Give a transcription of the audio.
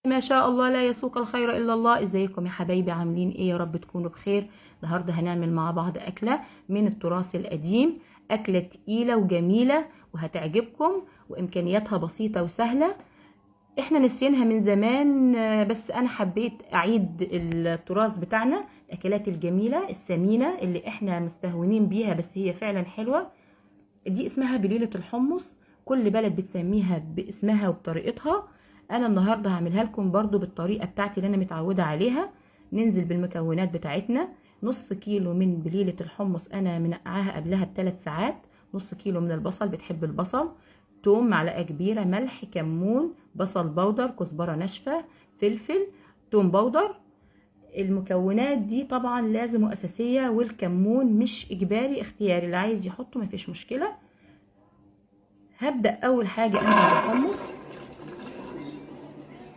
ما شاء الله لا يسوق الخير الا الله. ازيكم يا حبايبي، عاملين ايه؟ يا رب تكونوا بخير. النهارده هنعمل مع بعض اكله من التراث القديم، اكله تقيله وجميله وهتعجبكم، وامكانياتها بسيطه وسهله. احنا نسيناها من زمان، بس انا حبيت اعيد التراث بتاعنا، الاكلات الجميله السمينه اللي احنا مستهونين بيها بس هي فعلا حلوه. دي اسمها بليله الحمص، كل بلد بتسميها باسمها وبطريقتها. انا النهارده هعملها لكم برضو بالطريقه بتاعتي اللي انا متعوده عليها. ننزل بالمكونات بتاعتنا: نص كيلو من بليله الحمص انا منقعاها قبلها ب3 ساعات، نص كيلو من البصل، بتحب البصل، توم معلقه كبيره، ملح، كمون، بصل بودر، كزبره ناشفه، فلفل، توم بودر. المكونات دي طبعا لازم واساسيه، والكمون مش اجباري، اختياري، اللي عايز يحطه مفيش مشكله. هبدأ أول حاجة أنزل بالحمص.